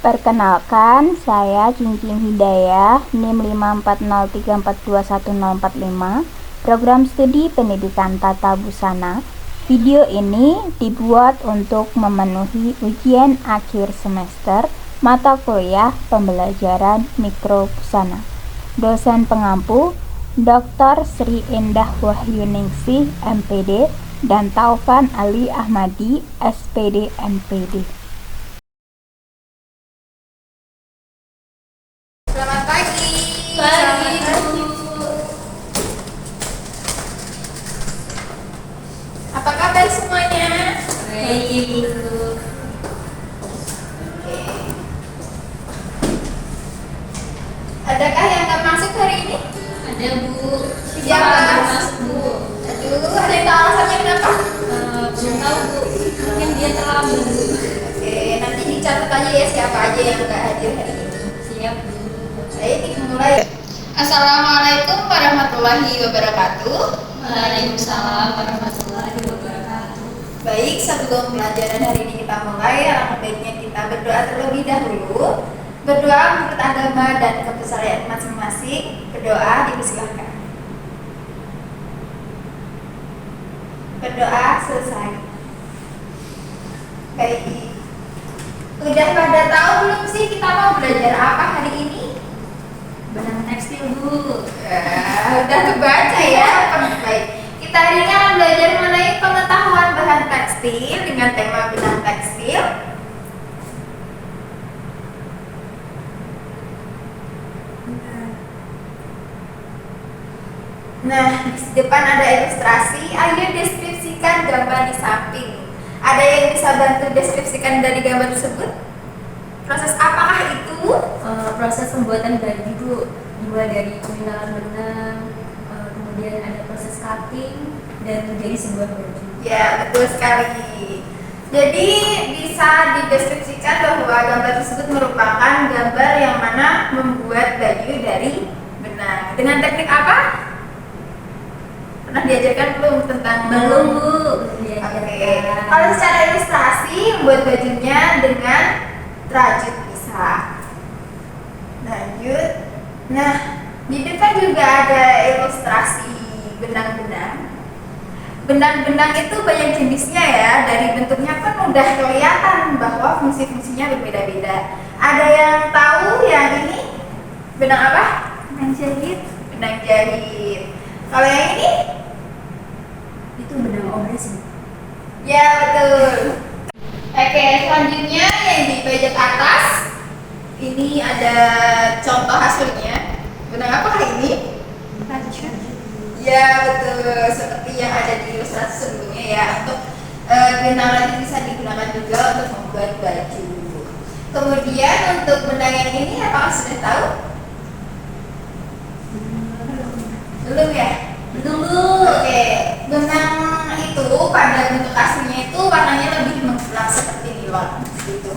Perkenalkan, saya Cincin Hidayah, NIM 540342145, Program Studi Pendidikan Tata Busana. Video ini dibuat untuk memenuhi ujian akhir semester mata kuliah pembelajaran mikro busana. Dosen pengampu Dr. Sri Endah Wahyuningsih, MPD, dan Taufan Ali Ahmadi, SPD, MPD. Selamat pagi. Pagi, Bu. Apa kabar semuanya? Baik, Ibu. Oke. Adakah yang nggak masuk hari ini? Ada, Bu. Siapa? Nggak masuk, Bu. Aduh, ada yang tahu alasannya kenapa? Belum tahu, Bu. Mungkin dia terlambat, Bu. Oke, nanti dicatat aja ya siapa aja yang nggak hadir hari ini. Siap, Bu. Baik, kita mulai. Assalamualaikum warahmatullahi wabarakatuh. Waalaikumsalam warahmatullahi wabarakatuh. Baik, sebelum pelajaran hari ini kita mulai, alangkah baiknya kita berdoa terlebih dahulu. Berdoa menurut agama dan kepercayaan masing-masing. Berdoa dipersilahkan. Berdoa selesai. Baik. Udah pada tahu belum sih kita mau belajar apa hari ini? Benang tekstil, Bu. Udah kebaca ya. Baik. Kita hari ini akan belajar mengenai pengetahuan bahan tekstil dengan tema benang tekstil. Nah, di depan ada ilustrasi. Ayo deskripsikan gambar di samping. Ada yang bisa bantu deskripsikan dari gambar tersebut? Proses apakah itu? Proses pembuatan baju, Bu. Dimulai dari peminalan benang, kemudian ada proses cutting dan menjadi sebuah baju. Ya, betul sekali. Jadi bisa dideskripsikan bahwa gambar tersebut merupakan gambar yang mana membuat baju dari benang. Dengan teknik apa? Pernah diajarkan belum tentang Belum, Bu. Oke. Kalau secara ilustrasi membuat bajunya dengan rajut bisa. Lanjut. Nah, di depan juga ada ilustrasi benang-benang. Benang-benang itu banyak jenisnya ya. Dari bentuknya pun udah kelihatan bahwa fungsi-fungsinya berbeda-beda. Ada yang tahu yang ini benang apa? Benang jahit. Benang jahit. Kalau yang ini? Itu benang obres, Bu. Ya, betul. Oke, selanjutnya yang di pojok atas ini ada contoh hasilnya. Benang apa ini? Rajut. Ya, betul. Seperti yang ada di ilustrasi sebelumnya ya. Untuk benang rajut bisa digunakan juga untuk membuat baju. Kemudian untuk benang yang ini apakah sudah tahu? Belum ya? Belum, Bu. Oke, benang itu pada bentuk aslinya itu warnanya lebih mengkilap seperti nilon gitu.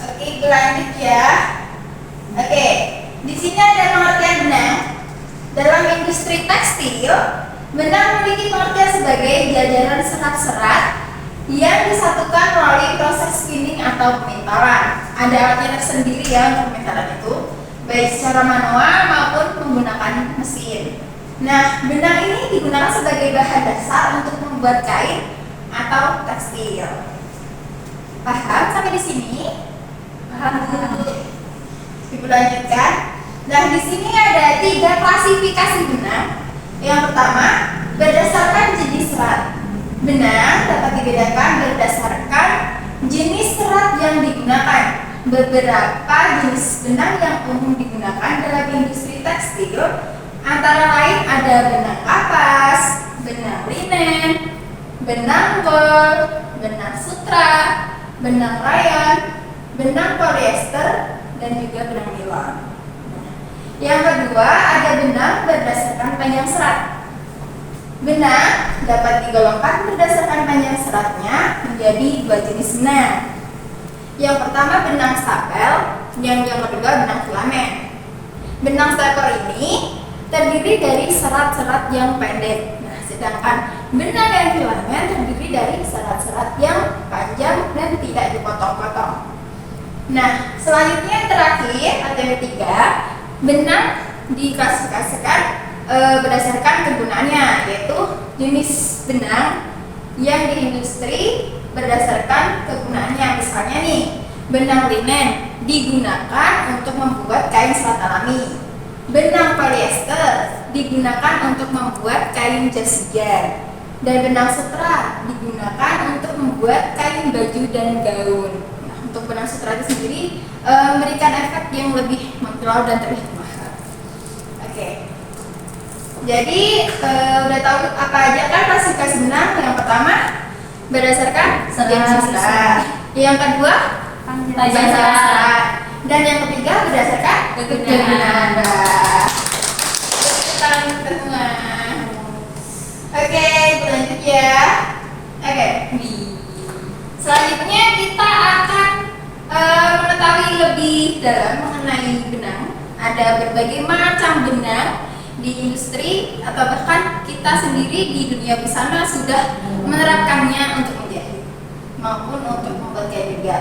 Oke, lanjut ya. Oke, di sini ada pengertian benang. Dalam industri tekstil, benang memiliki pengertian sebagai jajaran serat-serat yang disatukan melalui proses spinning atau pemintalan. Ada alatnya tersendiri ya untuk pemintalan itu, baik secara manual maupun menggunakan mesin. Nah, benang ini digunakan sebagai bahan dasar untuk membuat kain atau tekstil. Paham sampai di sini? Paham, Bu. Ibu lanjutkan. Nah, di sini ada 3 klasifikasi benang. Yang pertama, berdasarkan jenis serat. Benang dapat dibedakan berdasarkan jenis serat yang digunakan. Beberapa jenis benang yang umum digunakan dalam industri tekstil antara lain ada benang kapas, benang linen, benang wol, benang sutra, benang rayon, benang polyester, dan juga benang nilon. Yang kedua ada benang berdasarkan panjang serat. Benang dapat digolongkan berdasarkan panjang seratnya menjadi 2 jenis benang. Yang pertama benang stapel, yang kedua benang filamen. Benang stapel ini terdiri dari serat-serat yang pendek. Nah, sedangkan benang yang filamen terdiri dari serat-serat yang panjang dan tidak dipotong-potong. Nah, selanjutnya yang terakhir atau yang ketiga, benang diklasifikasikan berdasarkan kegunaannya, yaitu jenis benang yang di industri berdasarkan kegunaannya. Misalnya nih, benang linen digunakan untuk membuat kain serat alami. Benang polyester digunakan untuk membuat kain jas hujan. Dan benang sutra digunakan untuk membuat kain baju dan gaun. Nah, untuk benang sutra itu sendiri memberikan efek yang lebih mengkilauan dan terlihat mahal. Oke. Jadi udah tahu apa aja kan klasifikasi benang? Yang pertama berdasarkan jenis serat. Yang kedua panjang serat. Dan yang ketiga berdasarkan kegunaan. Oke, lanjut ya. Oke. Selanjutnya kita akan mengetahui lebih dalam mengenai benang. Ada berbagai macam benang di industri atau bahkan kita sendiri di dunia busana sudah menerapkannya untuk menjahit maupun untuk membuat kain juga.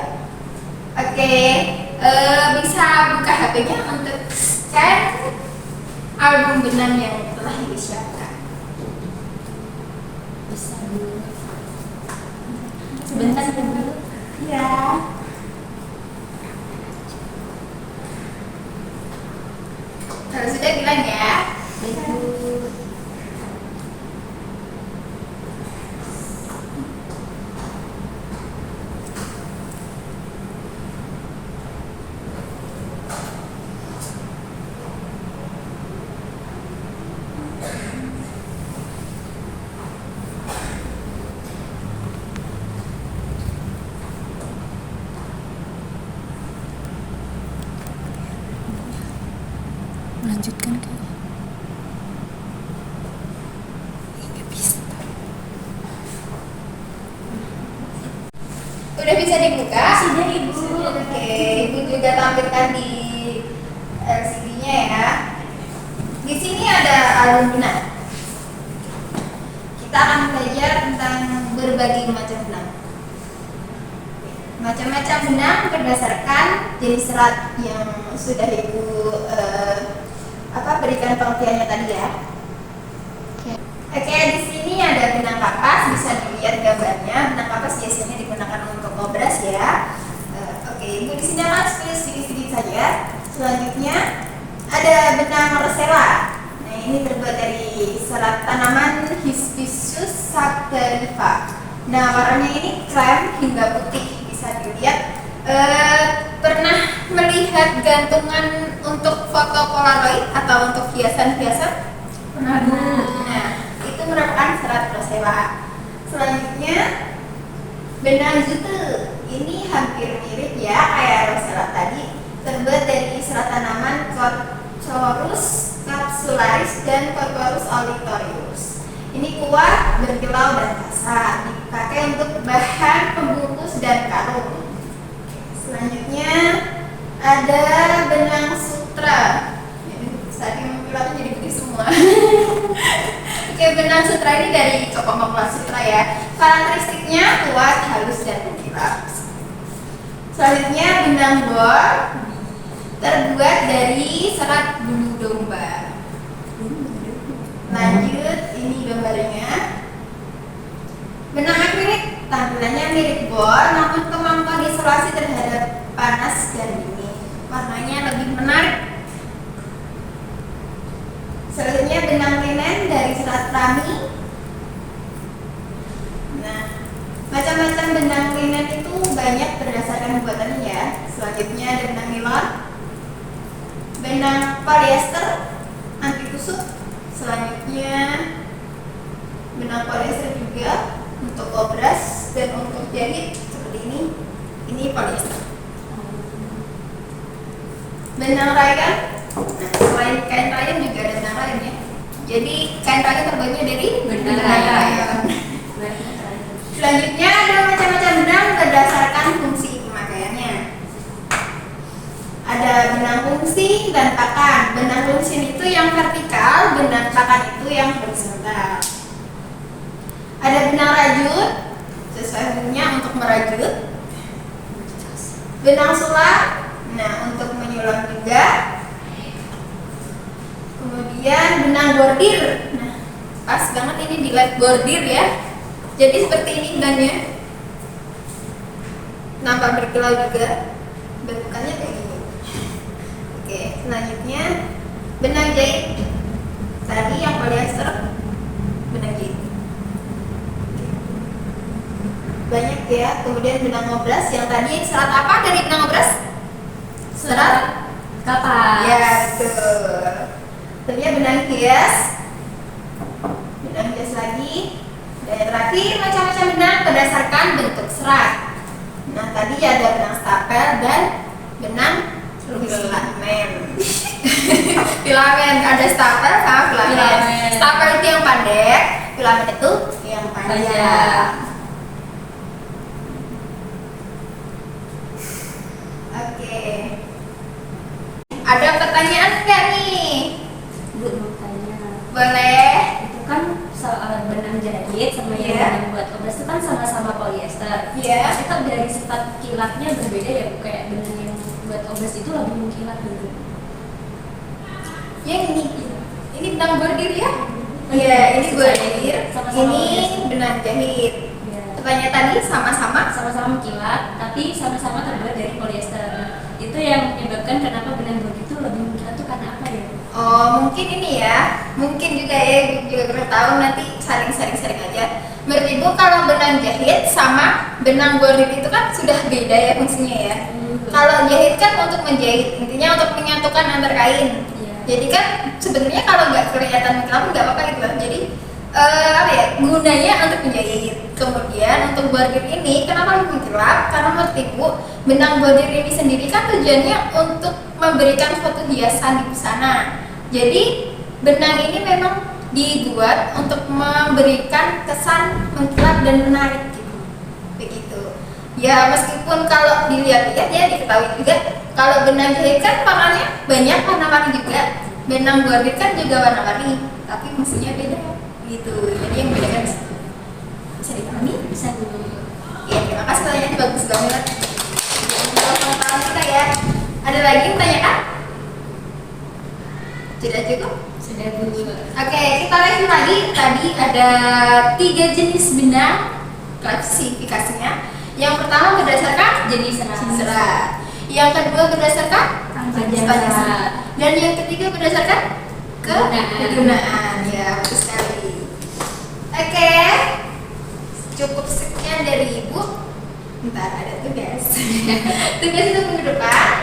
Oke, bisa buka HP-nya untuk scan album benang yang telah disiapkan. Bisa dulu. Sebentar dulu. Ya. Kalau sudah bilang ya. Melanjutkan kayaknya nggak bisa. Udah bisa dibuka? Sudah Ibu. Oke, Ibu juga tampilkan di LCD-nya ya. Di sini ada album benang. Kita akan belajar tentang berbagai macam benang. Macam-macam benang berdasarkan jenis serat yang sudah Ibu berikan pengertiannya tadi ya. Oke, di sini ada benang kapas, bisa dilihat gambarnya. Benang kapas biasanya digunakan untuk ngobras ya. Oke, Ibu di sini akan sedikit-sedikit saja. Selanjutnya ada benang rosella. Nah, ini terbuat dari serat tanaman Hibiscus sativa. Nah, warnanya ini krem hingga putih, bisa dilihat. Pernah melihat gantungan untuk foto polaroid atau untuk hiasan-hiasan? Pernah Bu. Nah, itu merupakan serat rosella. Selanjutnya benang jute. Ini hampir mirip ya kayak rosella tadi. Terbuat dari serat tanaman Cotorus capsularis dan Cotorus olitorius. Ini kuat, berkilau dan kasar. Dipakai untuk bahan pembungkus dan karung. Selanjutnya ada benang sutra. Saking mengkilau jadi putih semua. Oke, benang sutra ini dari Cocomocola sutra ya. Karakteristiknya kuat, halus dan mengkilau. Selanjutnya benang bor terbuat dari serat bulu domba. Lanjut, ini gambarnya. Benang akrilik tampilannya mirip bor, namun kemampuan isolasi terhadap panas dan dingin. Warnanya lebih menarik. Selanjutnya benang linen dari serat rami. Nah, macam-macam benang linen itu banyak berdasarkan buatannya ya. Selanjutnya ada benang nilon, benang polyester anti tusuk. Selanjutnya benang polyester juga untuk obras dan untuk jahit seperti ini. Ini polyester. Benang rayon. Nah, selain kain rayon juga ada benang rayon ya. Jadi kain rayon terbuatnya dari benang rayon. Selanjutnya ada macam-macam benang berdasarkan fungsi pemakaiannya. Ada benang fungsi dan pakan. Benang fungsi itu yang vertikal, benang pakan itu yang horizontal. Ada benang rajut, sesuai fungsinya untuk merajut. benang sulam. Nah, untuk menyulam juga. Kemudian benang bordir. Nah, pas banget ini di light bordir ya. Jadi seperti ini benangnya. Nampak berkilau juga. Bentukannya kayak gini. Oke, selanjutnya benang jahit. Tadi yang polyester, benang jahit. Banyak ya. Kemudian benang ngobras. Yang tadi serat apa dari benang ngobras? Serat kapas. ya, betul. Kemudian benang hias. Benang hias lagi. Dan yang terakhir macam-macam benang berdasarkan bentuk serat. Nah, tadi ada benang stapel dan benang filamen. Filamen ada stapel sama filamen. Filamen. Stapel itu yang pendek, filamen itu yang panjang. Panjang. Oke. Ada pertanyaan nggak nih? Bu, mau tanya. Boleh. Itu kan soal benang jahit sama yang Iya. benang buat obras itu kan sama-sama polyester. Iya. Tapi kan dari sifat kilatnya berbeda ya, Bu. Kayak benang yang buat obras itu lebih mengkilat dulu. Yang ini benang bordir ya? Oh, Iya, ini maksud bordir. saya, sama-sama Ini polyester. benang jahit. Iya. Pertanyaan tadi sama-sama. Sama-sama mengkilat, tapi sama-sama terbuat dari polyester. Itu yang menyebabkan kenapa benang bordir itu lebih mengkilat tuh karena apa ya? Oh, mungkin ini ya. Mungkin juga ya, juga kurang tahu, nanti saring aja. Menurut Ibu kalau benang jahit sama benang bordir itu kan sudah beda ya fungsinya ya. Kalau jahit kan untuk menjahit, intinya untuk menyatukan antar kain. Iya. Jadi kan sebenarnya kalau nggak kelihatan mengkilap nggak apa-apa gitu kan. Jadi apa ya, gunanya untuk menjahit. Kemudian untuk bordir ini kenapa lebih mengkilap? Karena menurut Ibu benang bordir ini sendiri kan tujuannya untuk memberikan suatu hiasan di busana. Jadi benang ini memang dibuat untuk memberikan kesan mengkilap dan menarik gitu. Begitu. Ya meskipun kalau dilihat-lihat ya diketahui juga kalau benang jahit kan warnanya banyak warna-warni juga. Benang bordir kan juga warna-warni, tapi fungsinya beda gitu. Jadi yang membedakan bisa dipahami? Bisa dulu. Ya, terima kasih, pertanyaannya bagus banget. Untuk pengetahuan kita ya. Ada lagi yang tanyakan? Sudah cukup? Sudah dulu. Oke, kita review lagi. Tadi ada 3 jenis benang klasifikasinya. Yang pertama berdasarkan Jenis serat. Yang kedua berdasarkan Panjang panjang serat. serat. Dan yang ketiga berdasarkan Kegunaan. kegunaan. Ya, bagus sekali. Oke, cukup sekian dari Ibu. Bentar, ada tugas. Tugas itu minggu depan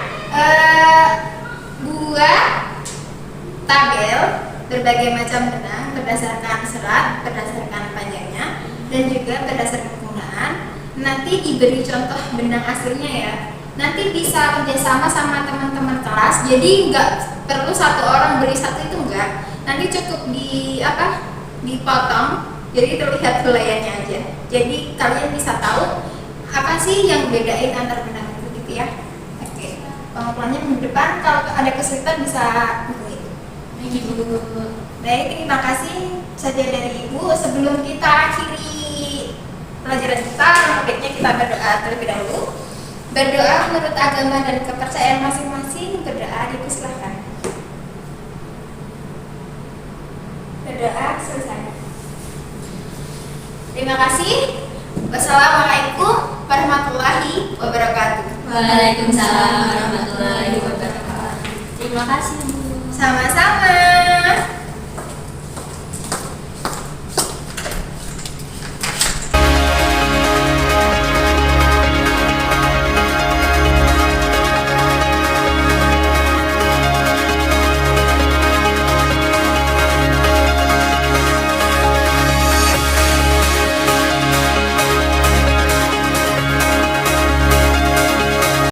buat tabel berbagai macam benang berdasarkan serat, berdasarkan panjangnya, dan juga berdasarkan kegunaan. Nanti diberi contoh benang aslinya ya. Nanti bisa kerjasama sama teman-teman kelas. Jadi nggak perlu satu orang beri satu, itu enggak. Nanti cukup dipotong. Jadi terlihat helaiannya aja. Jadi kalian bisa tahu apa sih yang bedain antar benang itu gitu ya. Oke. Pengumpulannya minggu depan. Kalau ada kesulitan bisa hubungi. Ibu. Baik, terima kasih saja dari Ibu. Sebelum kita akhiri pelajaran kita, baiknya kita berdoa terlebih dahulu. Berdoa menurut agama dan kepercayaan masing-masing. Berdoa, dipersilahkan. Berdoa selesai. Terima kasih. Wassalamualaikum warahmatullahi wabarakatuh. Waalaikumsalam warahmatullahi wabarakatuh. Terima kasih, Bu. Sama-sama.